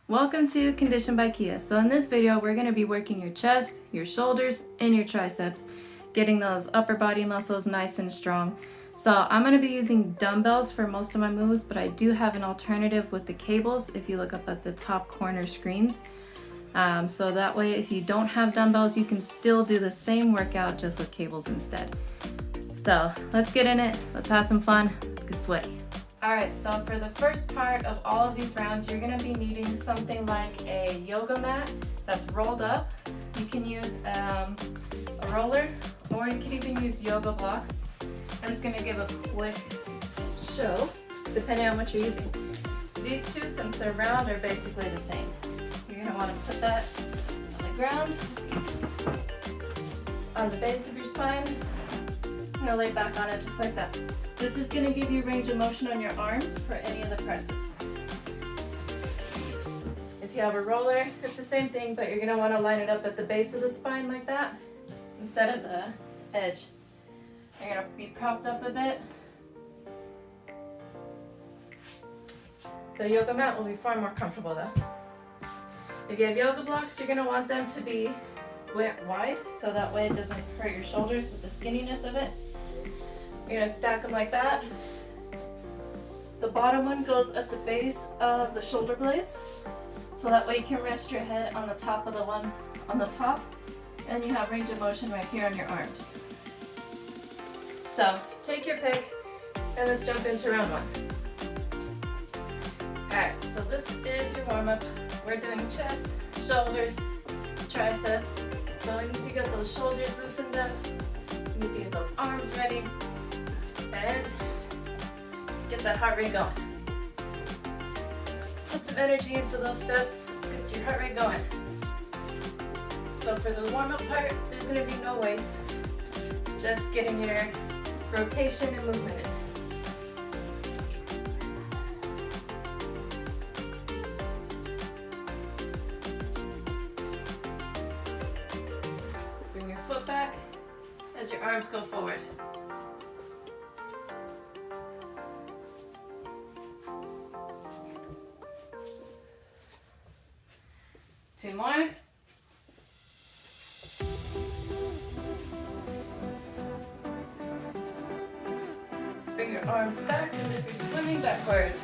Welcome to Condition by Kia. So in this video, we're going to be working your chest, your shoulders, and your triceps, getting those upper body muscles nice and strong. So I'm going to be using dumbbells for most of my moves, but I do have an alternative with the cables if you look up at the top corner screens. So that way, if you don't have dumbbells, you can still do the same workout just with cables instead. So let's get in it, let's have some fun, let's get sweaty. Alright, so for the first part of all of these rounds, you're going to be needing something like a yoga mat that's rolled up. You can use a roller, or you can even use yoga blocks. I'm just going to give a quick show, depending on what you're using. These two, since they're round, are basically the same. You're going to want to put that on the ground, on the base of your spine. I'm going to lay back on it just like that. This is going to give you range of motion on your arms for any of the presses. If you have a roller, it's the same thing, but you're going to want to line it up at the base of the spine like that instead of the edge. You're going to be propped up a bit. The yoga mat will be far more comfortable though. If you have yoga blocks, you're going to want them to be wide, so that way it doesn't hurt your shoulders with the skinniness of it. You're going to stack them like that. The bottom one goes at the base of the shoulder blades, so that way you can rest your head on the top of the one on the top, and you have range of motion right here on your arms. So take your pick, and let's jump into round one. Alright, so this is your warm-up. We're doing chest, shoulders, triceps. So we need to get those shoulders loosened up. We need to get those arms ready. And get that heart rate going. Put some energy into those steps. Let's get your heart rate going. So for the warm-up part, there's going to be no weights. Just getting your rotation and movement in. Bring your foot back as your arms go forward. Two more. Bring your arms back as if you're swimming backwards.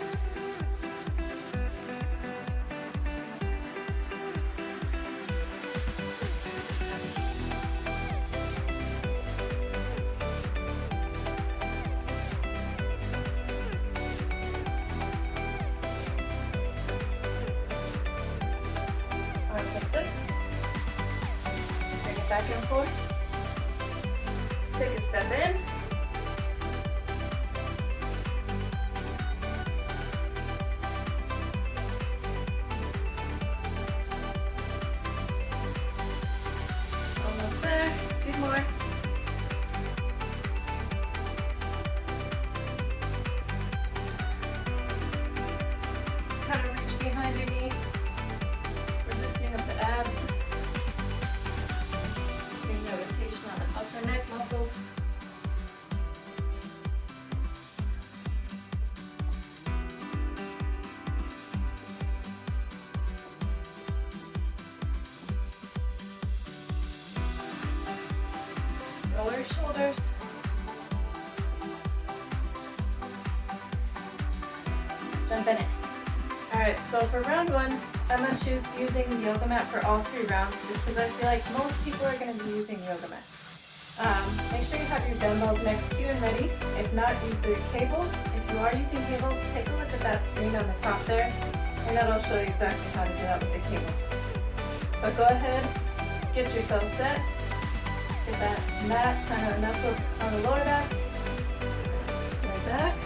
Like this. Bring it back and forth. Take a step in. Almost there. Two more. Kind of reach behind your knee. Loosening up the abs, getting the rotation on the upper neck muscles. Roll your shoulders. Let's jump in it. Alright, so for round one, I'm going to choose using the yoga mat for all three rounds just because I feel like most people are going to be using yoga mat. Make sure you have your dumbbells next to you and ready. If not, use their cables. If you are using cables, take a look at that screen on the top there, and that'll show you exactly how to do that with the cables. But go ahead, get yourself set. Get that mat kind of nestled on the lower back. Lay back.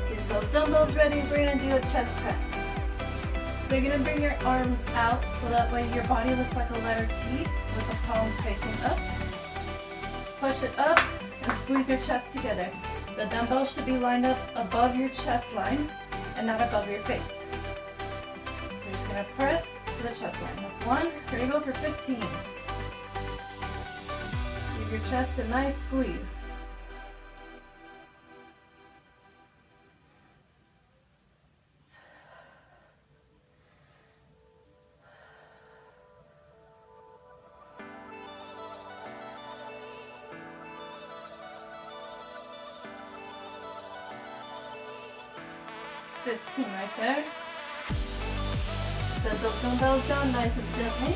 Get those dumbbells ready. We're going to do a chest press. So you're going to bring your arms out so that way your body looks like a letter T with the palms facing up. Push it up and squeeze your chest together. The dumbbells should be lined up above your chest line and not above your face. So you're just going to press to the chest line. That's one. We're going to go for 15. Give your chest a nice squeeze. 15 right there. Set those dumbbells down nice and gently.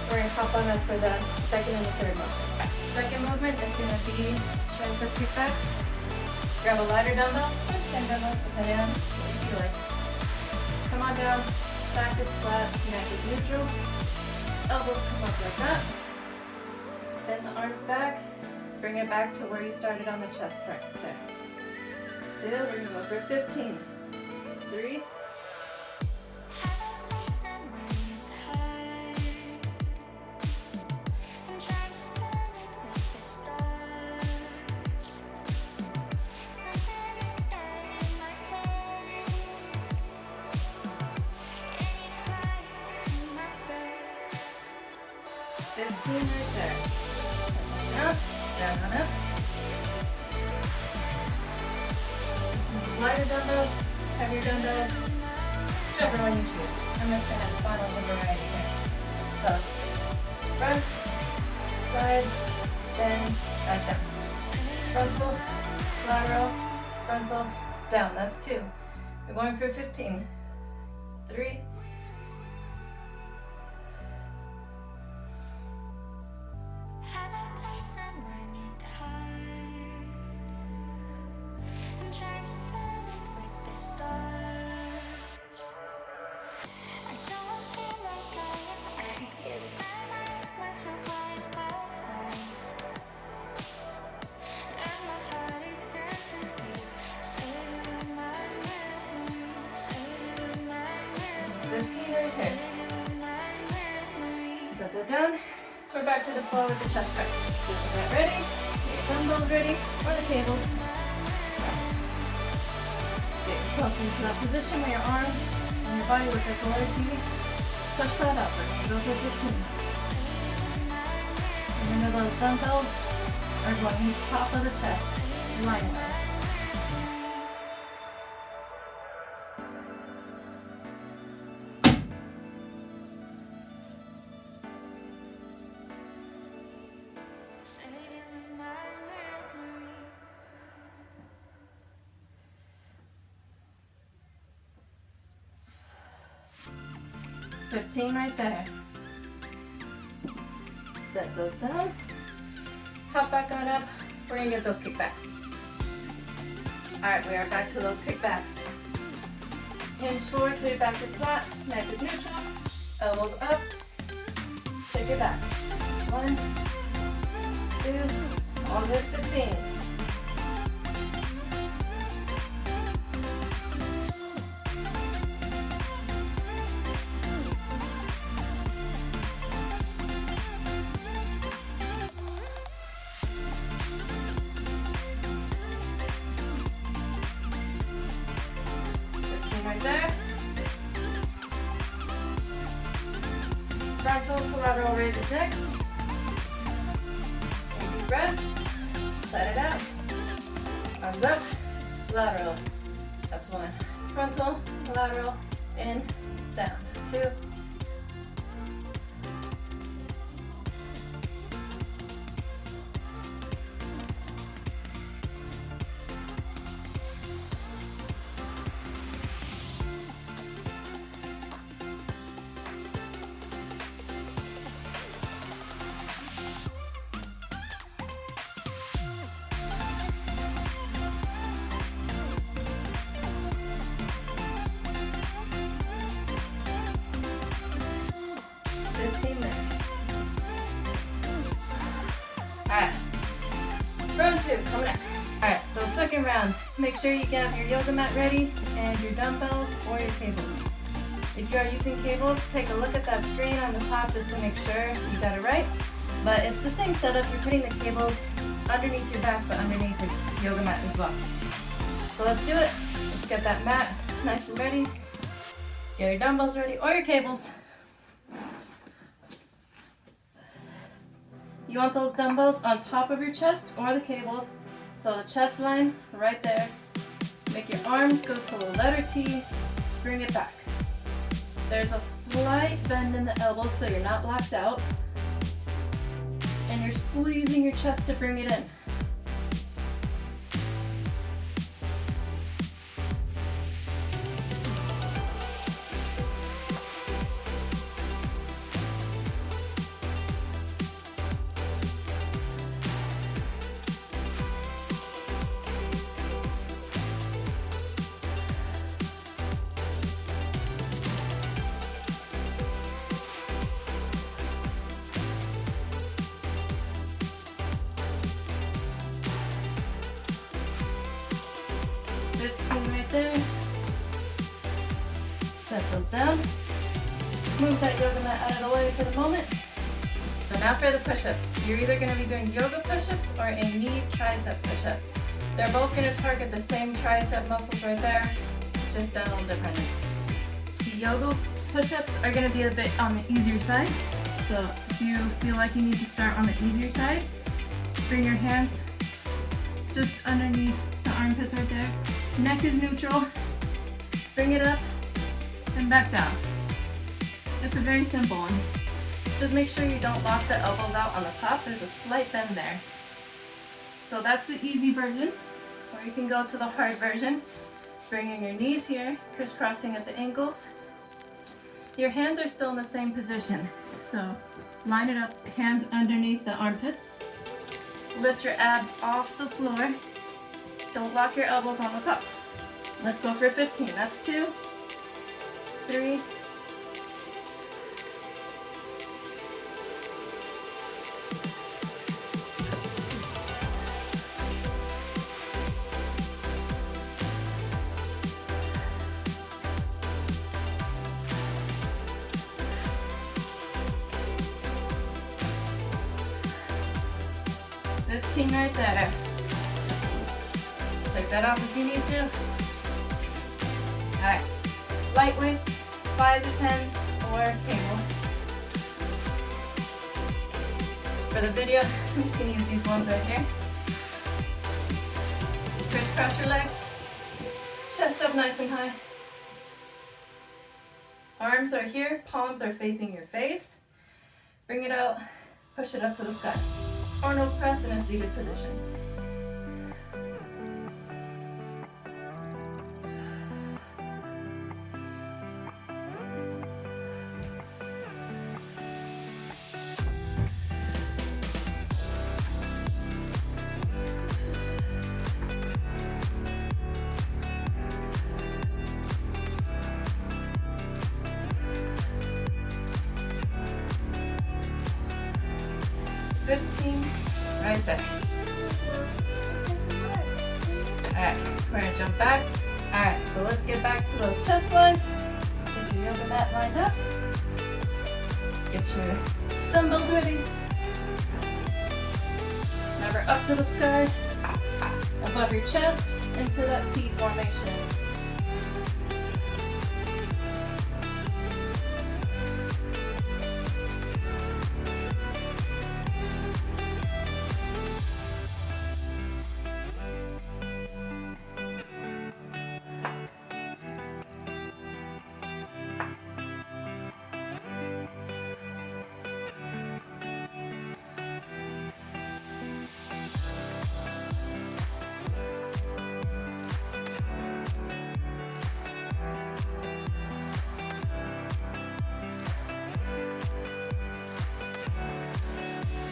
We're going to hop on up for the second and the third movement. Second movement is going to be tricep kickbacks. Grab a lighter dumbbell or the same dumbbells depending on what you feel like. Come on down, back is flat, neck is neutral. Elbows come up like that. Extend the arms back. Bring it back to where you started on the chest right there. 2, we're going to go for 15. 3. Right there. Up, stand on up. Lighter dumbbells, heavier dumbbells, whichever one you choose. I'm just going to have fun with the variety here. So, front, side, then back down. Frontal, lateral, frontal, down. That's 2. We're going for 15. 3. Set that down. We're back to the floor with the chest press. Get that ready. Get your dumbbells ready, or the cables. Get yourself into that position where your arms and your body with your lower T. Push that up. We're going to go for 15. Remember those dumbbells are going to the top of the chest, line wise. 15 right there. Set those down. Hop back on up. We're going to get those kickbacks. Alright, we are back to those kickbacks. Hinge forward so your back is flat, neck is neutral, elbows up, take it back. 1, 2, all good, 15. Right there. Frontal to lateral raises next. And deep breath. Let it out. Arms up. Lateral. That's 1. Frontal, lateral, in, down. 2. Alright, round 2, coming up. Alright, so second round, make sure you have your yoga mat ready and your dumbbells or your cables. If you are using cables, take a look at that screen on the top just to make sure you got it right. But it's the same setup, you're putting the cables underneath your back but underneath your yoga mat as well. So let's do it. Let's get that mat nice and ready. Get your dumbbells ready or your cables. You want those dumbbells on top of your chest or the cables. So the chest line right there. Make your arms go to the letter T. Bring it back. There's a slight bend in the elbow so you're not locked out. And you're squeezing your chest to bring it in. 15 right there. Set those down. Move that yoga mat out of the way for the moment. So now for the push-ups. You're either going to be doing yoga push-ups or a knee tricep push-up. They're both going to target the same tricep muscles right there, just done a little differently. The yoga push-ups are going to be a bit on the easier side. So if you feel like you need to start on the easier side, bring your hands just underneath the armpits right there. Neck is neutral. Bring it up and back down. It's a very simple one. Just make sure you don't lock the elbows out on the top. There's a slight bend there. So that's the easy version, or you can go to the hard version. Bringing your knees here, crisscrossing at the ankles. Your hands are still in the same position. So line it up, hands underneath the armpits. Lift your abs off the floor. Don't lock your elbows on the top. Let's go for 15. That's 2, 3, 15 right there. Check that off if you need to. Alright, light weights, 5s or 10s, or tables. For the video, I'm just going to use these ones right here. Crisscross your legs, chest up nice and high. Arms are here, palms are facing your face. Bring it out, push it up to the sky. Arnold press in a seated position. Right there. Alright, we're gonna jump back. Alright, so let's get back to those chest flies. Get your yoga mat lined up. Get your dumbbells ready. Remember, up to the sky, above your chest, into that T formation.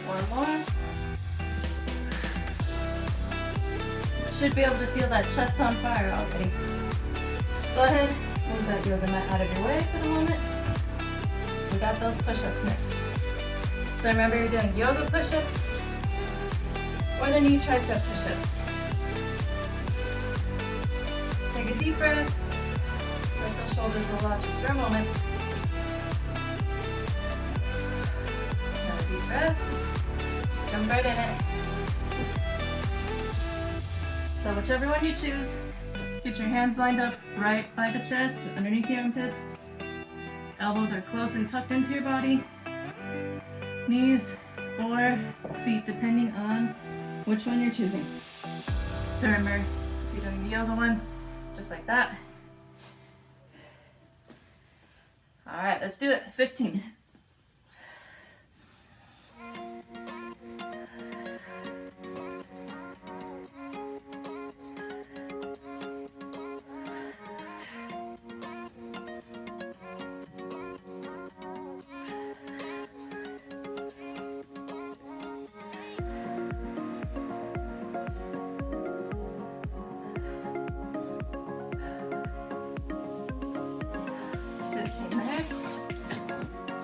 One more. Should be able to feel that chest on fire already. Go ahead, move that yoga mat out of your way for the moment. We got those push-ups next. So remember, you're doing yoga push-ups or the knee tricep push-ups. Take a deep breath. Let those shoulders roll out just for a moment. Another deep breath. Just jump right in it. So whichever one you choose, get your hands lined up right by the chest, underneath the armpits. Elbows are close and tucked into your body. Knees or feet, depending on which one you're choosing. So remember, if you're doing the yoga ones, just like that. All right, let's do it. 15.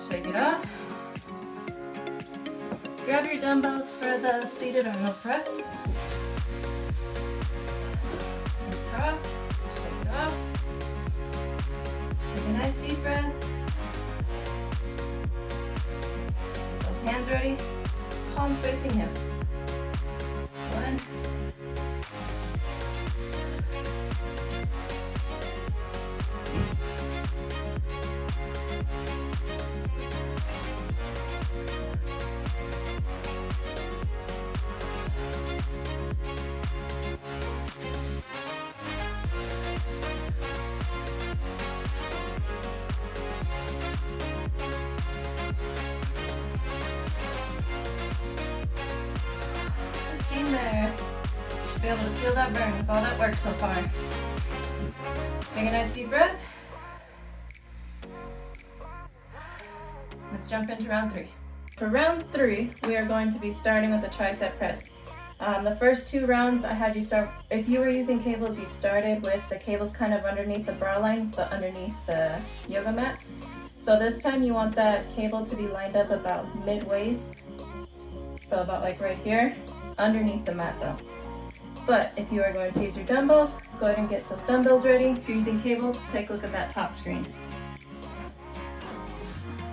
Shake it off. Grab your dumbbells for the seated or no press. Just cross. Knees ready, palms facing hip. 1, 15 there. Should be able to feel that burn with all that work so far. Take a nice deep breath. Let's jump into round 3. For round 3, we are going to be starting with the tricep press. The first 2 rounds I had you start, if you were using cables, you started with the cables kind of underneath the bra line, but underneath the yoga mat. So this time you want that cable to be lined up about mid-waist. So about like right here, underneath the mat though. But if you are going to use your dumbbells, go ahead and get those dumbbells ready. If you're using cables, take a look at that top screen.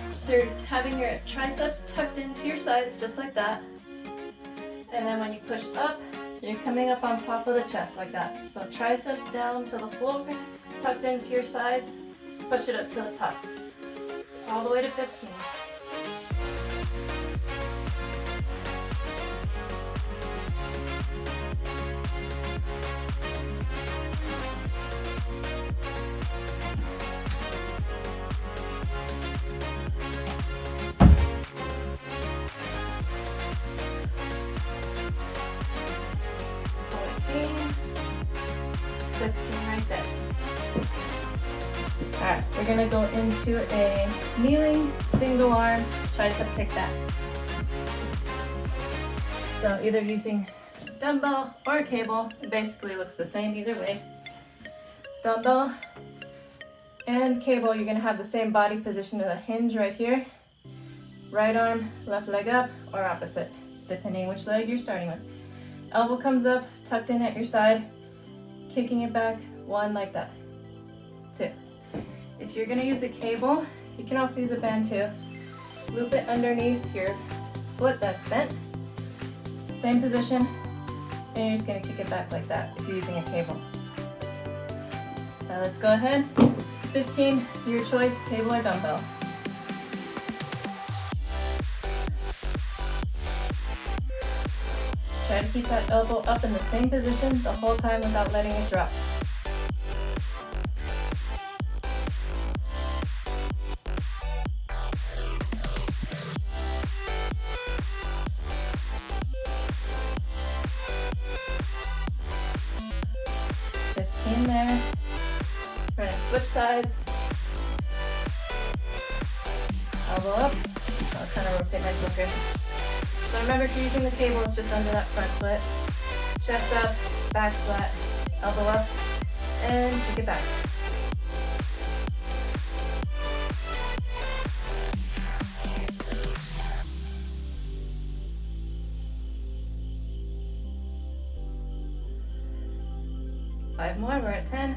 So you're having your triceps tucked into your sides just like that. And then when you push up, you're coming up on top of the chest like that. So triceps down to the floor, tucked into your sides, push it up to the top. All the way to 15. Alright, we're going to go into a kneeling single arm tricep kickback. So either using dumbbell or cable, it basically looks the same either way. Dumbbell and cable, you're going to have the same body position of the hinge right here. Right arm, left leg up, or opposite, depending which leg you're starting with. Elbow comes up, tucked in at your side, kicking it back, 1 like that. 2. If you're going to use a cable, you can also use a band too. Loop it underneath your foot that's bent. Same position, and you're just going to kick it back like that if you're using a cable. Now let's go ahead. 15, your choice, cable or dumbbell. Try to keep that elbow up in the same position the whole time without letting it drop. There. We're going to switch sides. Elbow up. I'll kind of rotate myself here. So remember, if you're using the cable, it's just under that front foot. Chest up, back flat, elbow up, and kick it back. Five more, we're at 10.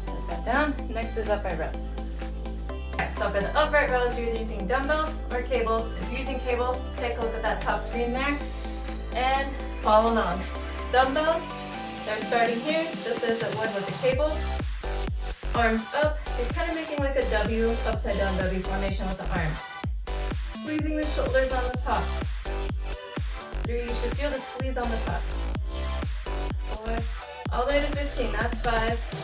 Set that down. Next is upright rows. Okay, so for the upright rows, you're either using dumbbells or cables. If you're using cables, take a look at that top screen there and follow along. Dumbbells, they're starting here, just as it would with the cables. Arms up, you're kind of making like a W, upside down W formation with the arms. Squeezing the shoulders on the top. 3, you should feel the squeeze on the top. 4, all the way to 15, that's 5.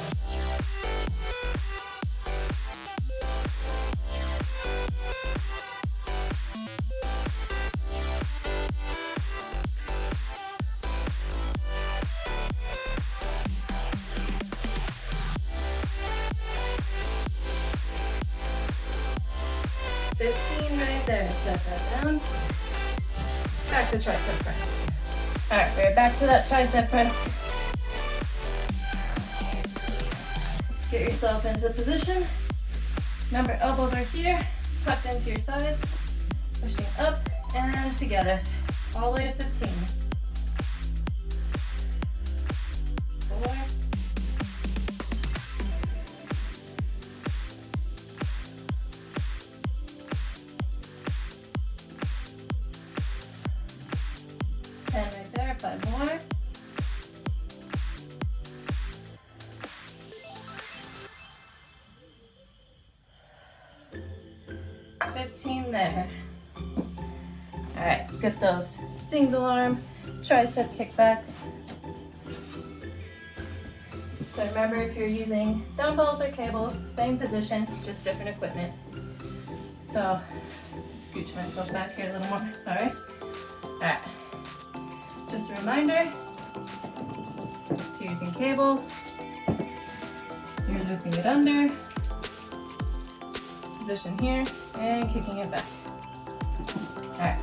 15 right there, set that down. Back to tricep press. All right, we're back to that tricep press. Get yourself into position. Remember, elbows are here, tucked into your sides, pushing up and together, all the way to 15. 4, 5 more. There. All right, let's get those single arm tricep kickbacks. So remember, if you're using dumbbells or cables, same position, just different equipment. So just scooch myself back here a little more, sorry. All right, just a reminder, if you're using cables, you're looping it under, position here, and kicking it back. All right,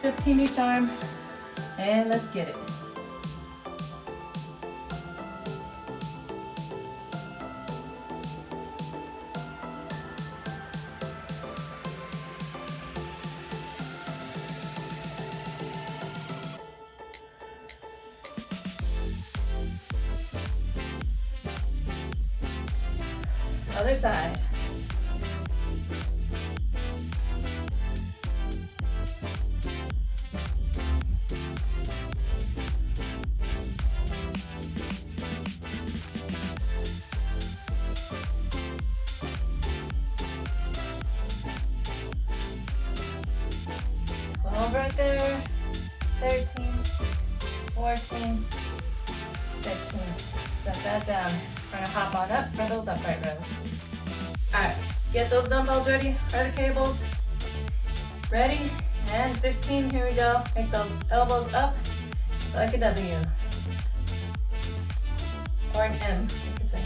15 each arm, and let's get it. Other side. Right there, 13, 14, 15. Set that down. We're gonna hop on up for those upright rows. All right, get those dumbbells ready, or the cables. Ready, and 15, here we go. Make those elbows up like a W. Or an M, you could say.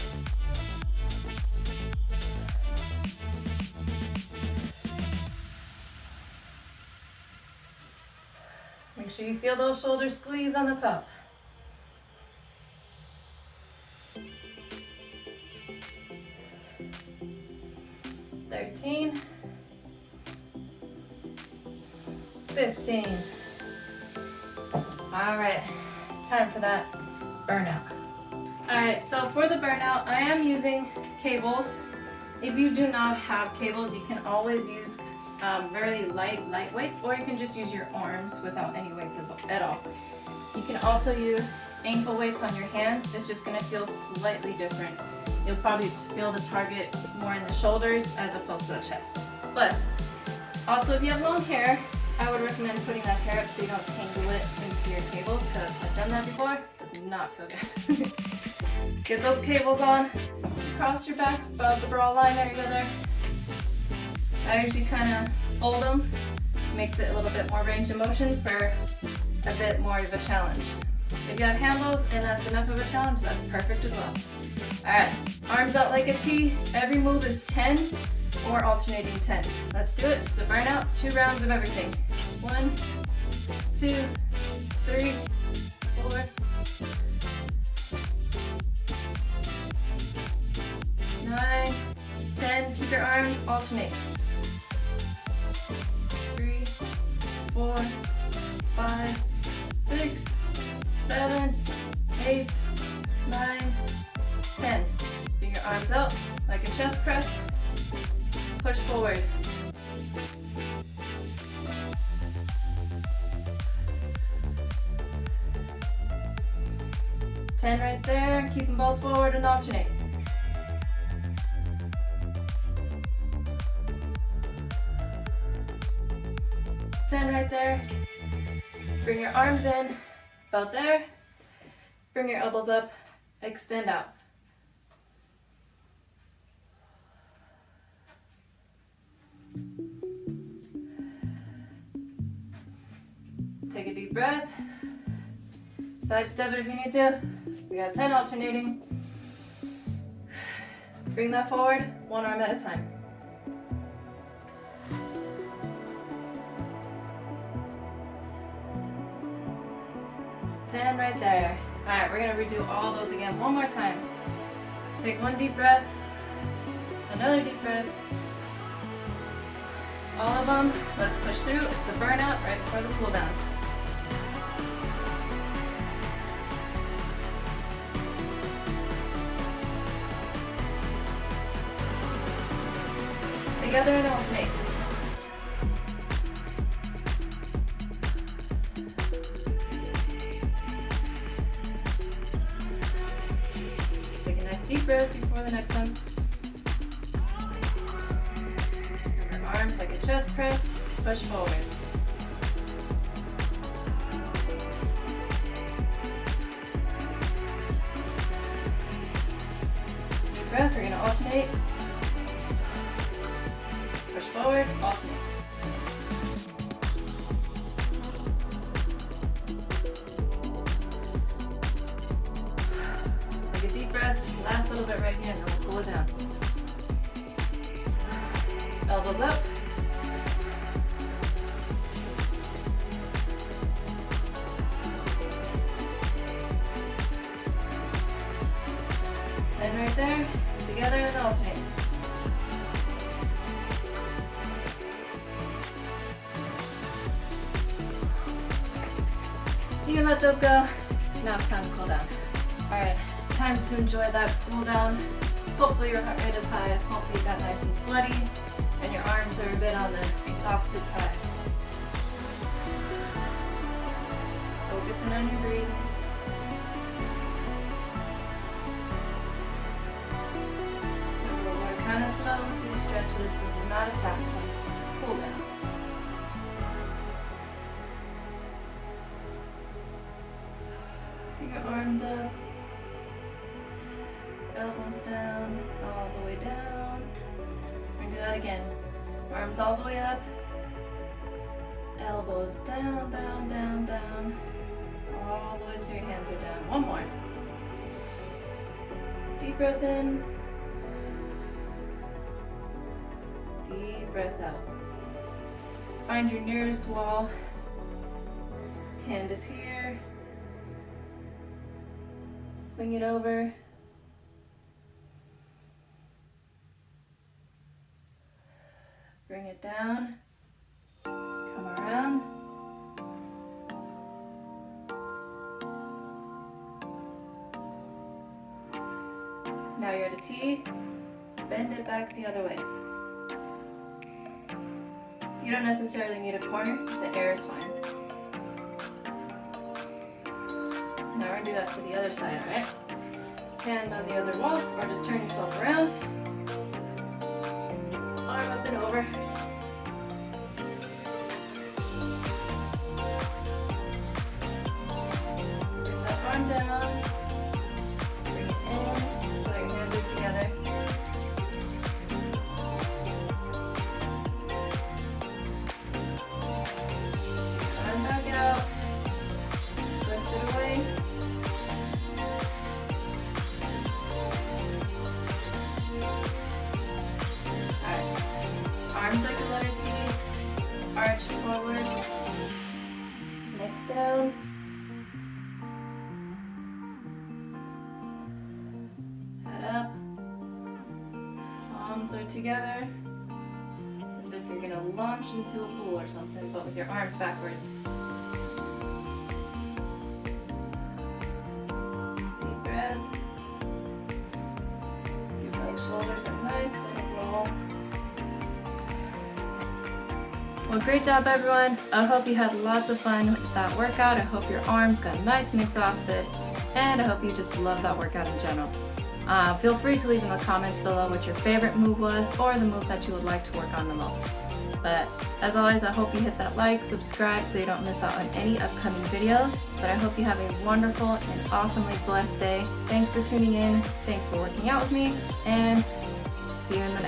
Make sure you feel those shoulders squeeze on the top. $13, $15. All right, time for that burnout. All right, so for the burnout, I am using cables. If you do not have cables, you can always use very light weights, or you can just use your arms without any weights at all. You can also use ankle weights on your hands. It's just going to feel slightly different. You'll probably feel the target more in the shoulders as opposed to the chest. But also, if you have long hair, I would recommend putting that hair up so you don't tangle it into your cables, because I've done that before. It does not feel good. Get those cables on, cross your back above the bra line area there. I usually kind of fold them, makes it a little bit more range of motion for a bit more of a challenge. If you have handles and that's enough of a challenge, that's perfect as well. All right, arms out like a T. Every move is 10 or alternating 10. Let's do it. It's a burnout, 2 rounds of everything. 1, 2, 3, 4, 9, 10. Keep your arms alternate. 3, 4, 5, 6, 7, 8, 9, 10. Bring your arms out like a chest press. Push forward. Ten right there. Keep them both forward and alternate. 10 right there. Bring your arms in, about there. Bring your elbows up, extend out. Take a deep breath. Side step it if you need to. We got 10 alternating. Bring that forward, 1 arm at a time. Ten right there. All right, we're gonna redo all those again one more time. Take 1 deep breath, another deep breath. All of them. Let's push through. It's the burnout right before the cool down. Together and alternate. deep breath before the next one. Remember, arms like a chest press, push forward. Deep breath, we're going to alternate. Push forward, alternate. Take a deep breath, last little bit right here, and then we'll cool it down. Elbows up. And right there, together and alternate. You can let those go. Now it's time to cool down. Alright, time to enjoy that cool down. Hopefully your heart rate is high, hopefully you got nice and sweaty, and your arms are a bit on the exhausted side. Focusing on your breathing. Remember, we're kind of slow with these stretches. This is not a fast one. It's cool down. Bring your arms up. Elbows down, all the way down. We're gonna do that again. Arms all the way up. Elbows down, down, down, down. All the way till your hands are down. One more. Deep breath in. Deep breath out. Find your nearest wall. Hand is here. Swing it over. Bring it down. Come around. Now you're at a T. Bend it back the other way. You don't necessarily need a corner. The air is fine. Now we're going to do that to the other side, alright? Hand on the other wall, or just turn yourself around. Arm up and over. Bring that arm down. Bring it in so your hands are together. Arm back out. Twist it away. Arms like a letter T, arch forward, neck down, head up, palms are together, as if you're going to launch into a pool or something, but with your arms backwards. Deep breath. Give those shoulders a nice little roll. Well, great job everyone. I hope you had lots of fun with that workout. I hope your arms got nice and exhausted, and I hope you just love that workout in general. Feel free to leave in the comments below what your favorite move was, or the move that you would like to work on the most. But as always, I hope you hit that like, subscribe so you don't miss out on any upcoming videos. But I hope you have a wonderful and awesomely blessed day. Thanks for tuning in, thanks for working out with me, and see you in the